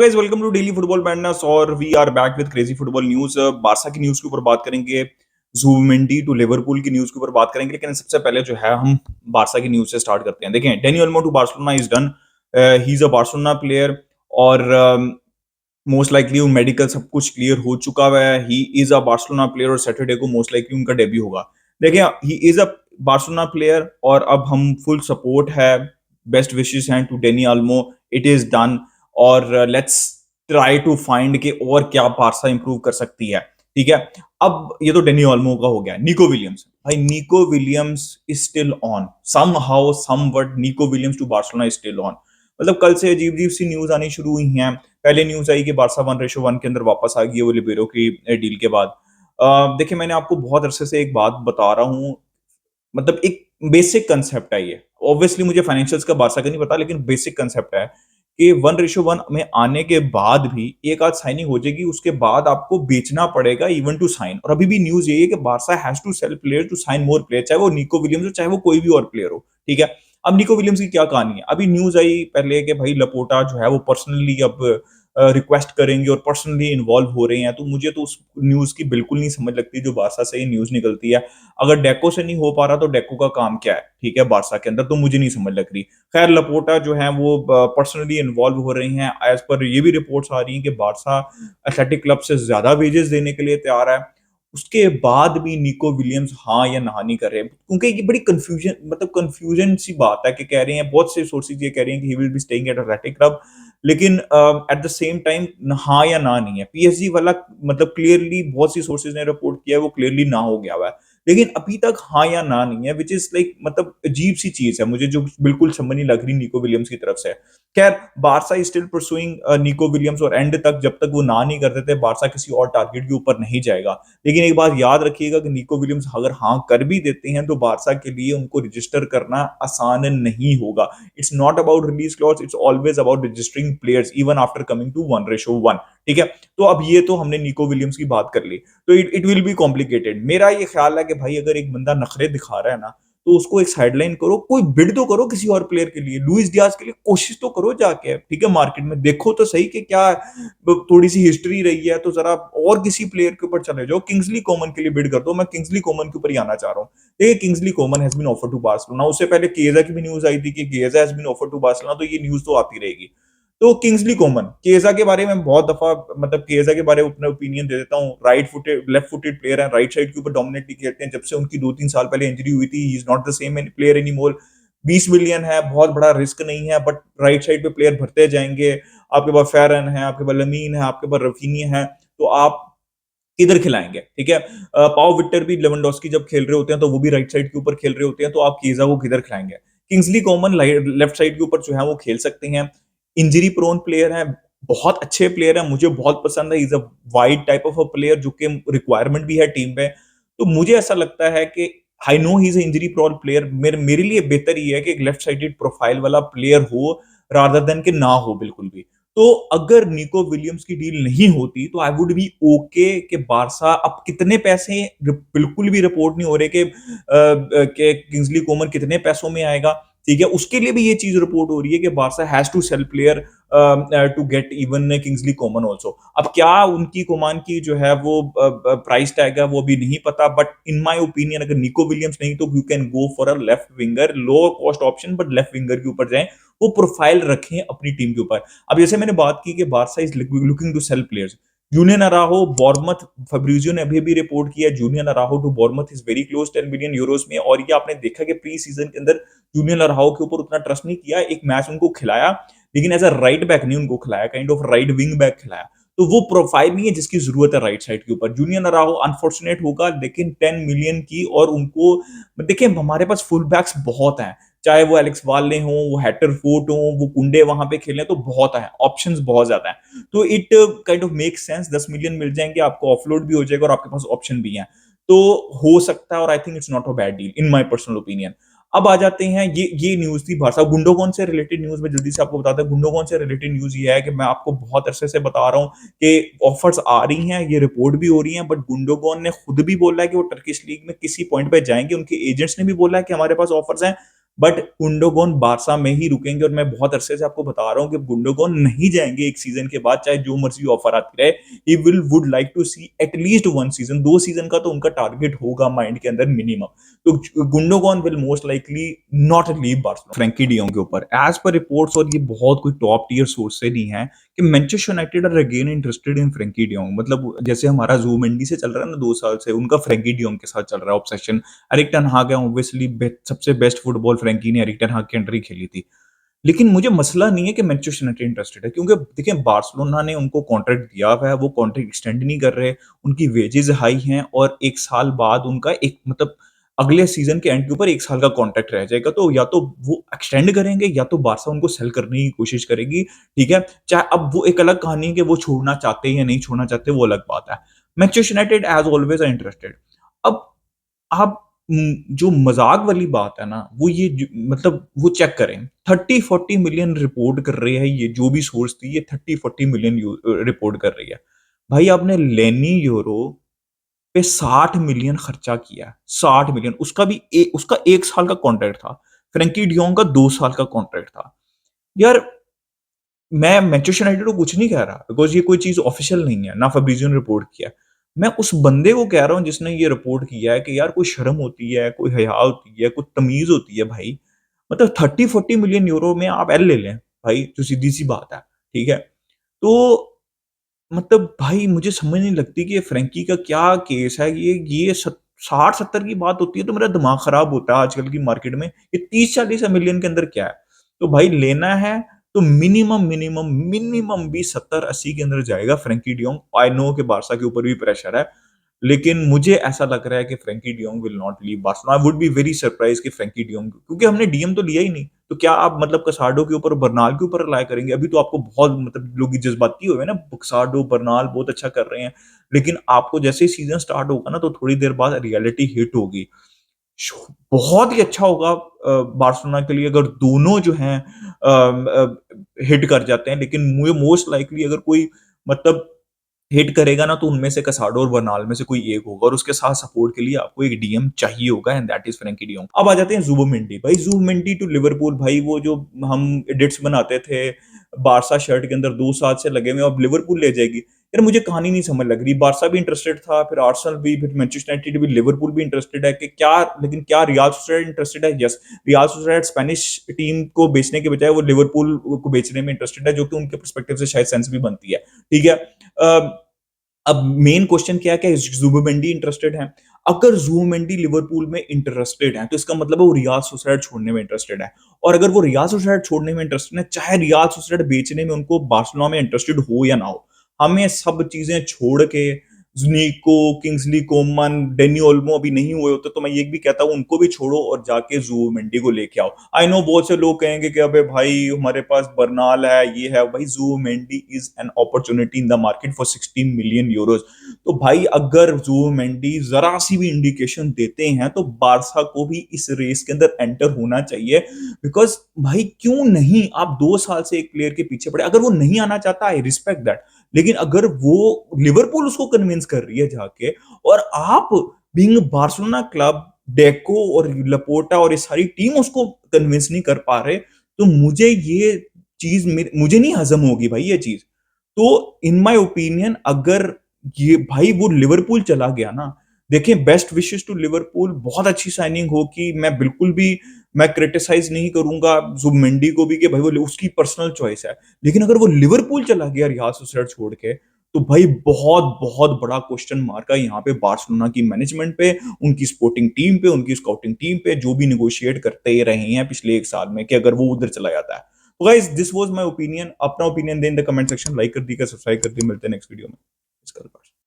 Guys welcome to daily football madness और we are back with crazy football news. Barca की news के ऊपर बात करेंगे, जुबिमेंडी टू लिवरपूल की न्यूज के ऊपर बात करेंगे, लेकिन सबसे पहले जो है हम बारसा की न्यूज से स्टार्ट करते हैं। देखें, Dani Olmo to Barcelona is done. He is a Barcelona player और मोस्ट लाइकली मेडिकल सब कुछ क्लियर हो चुका हुआ है। He is a Barcelona player और सैटरडे को मोस्ट लाइकली उनका डेब्यू होगा। देखिए, he is a Barcelona player और अब हम फुल सपोर्ट है, बेस्ट विशेस हैं to Dani Olmo. It is done और लेट्स ट्राई टू फाइंड के और क्या बारसा इंप्रूव कर सकती है। ठीक है, अब ये तो डेनी ऑल्मो का हो गया। निको विलियम्स, भाई Nico Williams is still on somehow some word. Nico Williams to Barcelona is still on. मतलब कल से अजीब अजीब सी न्यूज आनी शुरू हुई हैं। पहले न्यूज आई कि बारसा 1:1 के अंदर वापस आ गई है वो लिबेरो की डील के बाद। देखिए, मैंने आपको बहुत अरसे से एक बात बता रहा हूँ, मतलब एक बेसिक कंसेप्ट है ये। ऑब्वियसली मुझे फाइनेंशियल्स का बारसा का नहीं पता, लेकिन बेसिक कंसेप्ट है कि 1:1 में आने के बाद भी एक आध साइनिंग हो जाएगी, उसके बाद आपको बेचना पड़ेगा इवन टू साइन। और अभी भी न्यूज यही है कि Barca has to sell player to sign more player, चाहे वो निको विलियम्स हो चाहे वो कोई भी और प्लेयर हो। ठीक है, अब निको विलियम्स की क्या कहानी है? अभी न्यूज आई पहले कि भाई लपोटा जो है वो पर्सनली अब रिक्वेस्ट करेंगे और पर्सनली इन्वॉल्व हो रहे हैं। तो मुझे तो उस न्यूज की बिल्कुल नहीं समझ लगती जो बारसा से ये न्यूज निकलती है। अगर डेको से नहीं हो पा रहा तो डेको का काम क्या है? ठीक है, बारसा के अंदर तो मुझे नहीं समझ लग रही। खैर, लपोटा जो है वो पर्सनली इन्वॉल्व हो रही हैं। एज पर ये भी रिपोर्ट्स आ रही हैं कि बारसा एथलेटिक क्लब से ज्यादा वेजेस देने के लिए तैयार है। उसके बाद भी निको विलियम्स हाँ या ना नहीं कर रहे, क्योंकि ये बड़ी कंफ्यूजन, मतलब कंफ्यूजन सी बात है कि कह रहे हैं बहुत से सोर्सेज ये कह रहे हैं कि he will be staying at athletic club, लेकिन एट द सेम टाइम हाँ या ना नहीं है। पीएसजी वाला मतलब क्लियरली बहुत सी सोर्सेज ने रिपोर्ट किया है वो क्लियरली ना हो गया हुआ है, लेकिन अभी तक हाँ या ना नहीं है, विच इज लाइक मतलब अजीब सी चीज है मुझे, जो बिल्कुल समझ नहीं लग रही निको विलियम्स की तरफ से। खैर, Barça is still pursuing Nico Williams और एंड तक जब तक वो ना नहीं कर देते बारसा किसी और टारगेट के ऊपर नहीं जाएगा। लेकिन एक बात याद रखिएगा कि निको विलियम्स अगर हाँ कर भी देते हैं तो बारसा के लिए उनको रजिस्टर करना आसान नहीं होगा। It's not about release clause, it's always about registering players even after coming to 1:1। ठीक है, तो अब ये तो हमने निको विलियम्स की बात कर ली, तो इट विल बी कॉम्प्लिकेटेड। मेरा ये ख्याल है कि भाई अगर एक बंदा नखरे दिखा रहा है ना, तो उसको एक साइडलाइन करो, कोई बिड तो करो किसी और प्लेयर के लिए, लुइस डियाज के लिए कोशिश तो करो जाके। ठीक है, मार्केट में देखो तो सही कि क्या थोड़ी सी हिस्ट्री रही है, तो जरा और किसी प्लेयर के ऊपर चले जाओ। किंग्सली कोमन के लिए बिड कर दो। मैं किंग्सली कोमन के ऊपर ही आना चाह रहा हूँ। देखिए, Kingsley Coman has been offer to Barcelona. उससे पहले केजा की भी न्यूज आई थी कि केजा has been offer to Barcelona, तो ये न्यूज तो आती रहेगी। तो किंग्सली कोमन, केजा के बारे में बहुत दफा, मतलब केजा के बारे में अपना ओपिनियन दे देता हूँ। Right footed left footed player है, राइट साइड के ऊपर डोमिनेटली खेलते हैं। जब से उनकी 2-3 साल पहले इंजरी हुई थी, he is not the same player any more. 20 million है, बहुत बड़ा रिस्क नहीं है, बट राइट साइड पे प्लेयर भरते जाएंगे। आपके पास फेरन है, आपके पास लमीन है, आपके पास रफीनी है, तो आप किधर खिलाएंगे? ठीक है, पाओ विक्टर भी लेवेंडोस्की जब खेल रहे होते हैं तो वो भी राइट साइड के ऊपर खेल रहे होते हैं, तो आप कीजा को किधर खिलाएंगे? किंग्सली कॉमन लेफ्ट साइड के ऊपर जो है वो खेल सकते हैं। इंजरी प्रोन प्लेयर है, बहुत अच्छे प्लेयर है, मुझे बहुत पसंद है। Is a wide type of a player जो कि रिक्वायरमेंट भी है टीम पे। तो मुझे ऐसा लगता है कि I know he is injury prone player, मेरे लिए बेहतर ये है कि एक लेफ्ट साइडेड प्रोफाइल वाला प्लेयर हो रादर देन के ना हो बिल्कुल भी। तो अगर निको विलियम्स की डील नहीं होती तो आई वुड बी ओके कि बारसा अब कितने पैसे, बिल्कुल भी रिपोर्ट नहीं हो रहे कि किंग्सली कोमन कितने पैसों में आएगा। ठीक है, उसके लिए भी ये चीज रिपोर्ट हो रही है कि Barca has to sell player to get even Kingsley Coman also. अब क्या उनकी कोमान की जो है वो प्राइस टैग है वो भी नहीं पता, बट इन माय ओपिनियन अगर निको विलियम्स नहीं तो you can go for a left winger, low cost option, but left winger के ऊपर जाएं, वो प्रोफाइल रखें अपनी टीम के ऊपर। अब जैसे मैंने बात की कि Barca is looking to sell players. Junior Araujo Bournemouth, Fabrizio ने अभी भी रिपोर्ट किया junior Araujo to Bournemouth is very close 10 million euros में। और ये आपने देखा कि प्री सीजन के अंदर जूनियर अराहो के ऊपर उतना ट्रस्ट नहीं किया, एक मैच उनको खिलाया, लेकिन एज अ राइट बैक नहीं उनको खिलाया, kind of right wing back खिलाया। तो वो प्रोफाइल नहीं है जिसकी जरूरत है राइट साइड के ऊपर। जूनियर अराहो अनफॉर्चुनेट होगा, लेकिन 10 मिलियन की, और उनको देखिए हमारे पास फुल बैक्स बहुत हैं, चाहे वो एलेक्स वाले हों, वो हैटर फोर्ट हों, वो कुंडे वहां पे खेलें, तो बहुत है, ऑप्शंस बहुत ज्यादा है। तो it kind of make sense, 10 million मिल जाएंगे आपको, ऑफलोड भी हो जाएगा और आपके पास ऑप्शन भी है। तो हो सकता है, और I think it's not a bad deal in my personal opinion. अब आ जाते हैं, ये न्यूज थी बारसा। गुंडोगन से रिलेटेड न्यूज में जल्दी से आपको बताता हूं। गुंडोगन से रिलेटेड न्यूज ये है कि मैं आपको बहुत अरसे से बता रहा हूं कि ऑफर्स आ रही हैं, ये रिपोर्ट भी हो रही हैं, बट गुंडोगन ने खुद भी बोला है कि वो टर्किश लीग में किसी पॉइंट पे जाएंगे। उनके एजेंट्स ने भी बोला है कि हमारे पास ऑफर्स हैं, बट गुंडोगन बारसा में ही रुकेंगे, और मैं बहुत अरसे से आपको बता रहा हूँ कि गुंडोगन नहीं जाएंगे एक सीजन के बाद, चाहे जो मर्जी ऑफर आती रहे। He will would like to see at least 1 season, 2 season का तो उनका टारगेट होगा माइंड के अंदर मिनिमम। तो Gundogan will most likely not leave Barcelona Frenkie de Jong के ऊपर, एज पर रिपोर्ट्स, और ये बहुत कोई टॉप टियर सोर्स से नहीं है, कि Manchester United are again interested in Frenkie de Jong. मतलब जैसे हमारा ज़ूबिमेंडी से चल रहा है ना 2 साल से, उनका फ्रैंकी डियोंग के साथ चल रहा है ऑब्सेशन। एरिक टेन हाग है ऑब्वियसली, सबसे बेस्ट फुटबॉल फ्रैंकी ने एरिक टेन हाग के अंडर ही खेली थी। लेकिन मुझे मसला नहीं है कि मैनचेस्टर यूनाइटेड इंटरेस्टेड है, क्योंकि देखिए बार्सिलोना ने उनको कॉन्ट्रैक्ट दिया हुआ है, वो कॉन्ट्रैक्ट एक्सटेंड नहीं कर रहे, उनकी वेजेस हाई हैं, और 1 साल बाद उनका एक मतलब अगले सीजन के एंड के ऊपर 1 साल का कॉन्ट्रैक्ट रह जाएगा। तो या तो वो एक्सटेंड करेंगे, या तो बारसा उनको सेल करने की कोशिश करेगी। ठीक है, चाहे अब वो एक अलग कहानी है कि वो छोड़ना चाहते हैं या नहीं छोड़ना चाहते, वो अलग बात है। Manchester United as always are interested. अब आप जो मजाक वाली बात है ना, वो ये मतलब वो चेक करें, 30-40 मिलियन रिपोर्ट कर रहे हैं, ये जो भी सोर्स थी ये 30-40 मिलियन रिपोर्ट कर रही है। भाई आपने लेनी यूरो पे 60 मिलियन खर्चा किया है, 60 मिलियन, उसका भी उसका 1 साल का कॉन्ट्रैक्ट था। फ्रेंकी डियोंग का 2 साल का कॉन्ट्रैक्ट था। यार मैं मैनचेस्टर यूनाइटेड को कुछ नहीं कह रहा, बिकॉज़ ये कोई चीज़ ऑफिशियल नहीं है, ना फैब्रिज़ियो ने रिपोर्ट किया है। मैं उस बंदे को कह रहा हूँ जिसने ये रिपोर्ट किया है कि यार कोई शर्म होती है, कोई हया होती है, कोई तमीज़ होती है भाई। मतलब 30-40 मिलियन यूरो में आप एल ले लें भाई, जो सीधी-सी बात है, ठीक है? तो मतलब भाई मुझे समझ नहीं लगती कि ये फ्रैंकी का क्या केस है। ये 60-70 की बात होती है तो मेरा दिमाग खराब होता है आजकल की मार्केट में। ये 30-40 मिलियन के अंदर क्या है? तो भाई लेना है तो मिनिमम भी 70-80 के अंदर जाएगा फ्रैंकी डियोंग। आई नो कि बार्सा के ऊपर भी प्रेशर है, लेकिन मुझे ऐसा लग रहा है कि Frenkie de Jong will not leave Barcelona. I would be very surprised कि फ्रैंकी डियोंग, क्योंकि हमने डीएम तो लिया ही नहीं, तो क्या आप मतलब कसाडो के ऊपर, बर्नाल के ऊपर रिलाय करेंगे? अभी तो आपको बहुत मतलब लोग जज्बाती हुए हैं ना, कसाडो, बर्नाल बहुत अच्छा कर रहे हैं, लेकिन आपको जैसे ही सीजन स्टार्ट होगा ना, तो थोड़ी देर बाद रियलिटी हिट होगी। बहुत ही अच्छा होगा बार्सिलोना के लिए अगर दोनों जो हैं हिट कर जाते हैं, लेकिन मुझे मोस्ट लाइकली अगर कोई मतलब हिट करेगा ना, तो उनमें से कसाडो और बर्नाल में से कोई एक होगा, और उसके साथ सपोर्ट के लिए आपको एक डीएम चाहिए होगा, and that is Frenkie de Jong. अब आ जाते हैं ज़ुबिमेंडी। भाई ज़ुबिमेंडी टू लिवरपूल, भाई वो जो हम एडिट्स बनाते थे बारसा शर्ट के अंदर 2 साल से लगे हुए, अब लिवरपूल ले जाएगी। यार मुझे कहानी नहीं समझ लग रही, बारसा भी इंटरेस्टेड था, फिर आर्सेनल भी, फिर मैनचेस्टर यूनाइटेड भी, लिवरपूल भी इंटरेस्टेड है कि क्या, लेकिन क्या रियाल सोसिएडाड इंटरेस्टेड है? Yes, Real Sociedad Spanish team को बेचने के बजाय वो लिवरपूल को बेचने में इंटरेस्टेड है, जो कि उनके पर्सपेक्टिव से शायद सेंस भी बनती है। ठीक है, अब मेन क्वेश्चन क्या है कि ज़ुबिमेंडी इंटरेस्टेड है? अगर ज़ुबिमेंडी लिवरपूल में इंटरेस्टेड है, तो इसका मतलब है वो रियाल सोसिएडाड छोड़ने में इंटरेस्टेड है। और अगर वो रियाल सोसिएडाड छोड़ने में इंटरेस्टेड है, चाहे रियाल सोसिएडाड बेचने में उनको बार्सिलोना में इंटरेस्टेड हो या ना हो, हमें सब चीजें छोड़ के ज़ुनीको, किंग्सली कोमान, डेनी ओल्मो अभी नहीं हुए होते, तो मैं ये भी कहता हूँ उनको भी छोड़ो और जाके ज़ुबिमेंडी को लेके आओ। आई नो बहुत से लोग कहेंगे कि अबे भाई हमारे पास बर्नाल है, ये है। भाई Zubimendi is an opportunity in the market for 16 million euros. तो भाई अगर ज़ुबिमेंडी जरा सी भी इंडिकेशन देते हैं, तो बारसा को भी इस रेस के अंदर एंटर होना चाहिए। बिकॉज भाई क्यों नहीं, आप 2 साल से एक प्लेयर के पीछे पड़े, अगर वो नहीं आना चाहता आई रिस्पेक्ट दैट, लेकिन अगर वो लिवरपूल उसको कन्विंस कर रही है जाके, और आप बीइंग बार्सिलोना क्लब, डेको और लपोर्टा और ये सारी टीम उसको कन्विंस नहीं कर पा रहे, तो मुझे ये चीज मुझे नहीं हजम होगी भाई ये चीज। तो इन माय ओपिनियन अगर ये भाई वो लिवरपूल चला गया ना, देखें बेस्ट विशेस टू लिवरपूल, बहुत अच्छी साइनिंग हो कि मैं बिल्कुल भी मैं क्रिटिसाइज नहीं करूंगा जुबिमेंडी को भी कि भाई वो उसकी पर्सनल चॉइस है, लेकिन अगर वो लिवरपूल चला गया रियाल सोसिएडाड छोड़ के, तो भाई बहुत बहुत बड़ा क्वेश्चन मार्क है यहाँ पे बार्सिलोना की मैनेजमेंट पे, उनकी स्पोर्टिंग टीम पे, उनकी स्काउटिंग टीम पे, जो भी निगोशिएट करते ही रहे हैं पिछले 1 साल में, कि अगर वो उधर चला जाता है। तो guys this was my opinion, अपना ओपिनियन दें in the comment section, like कर दी, सब्सक्राइब कर दी, मिलते हैं नेक्स्ट वीडियो में। इसका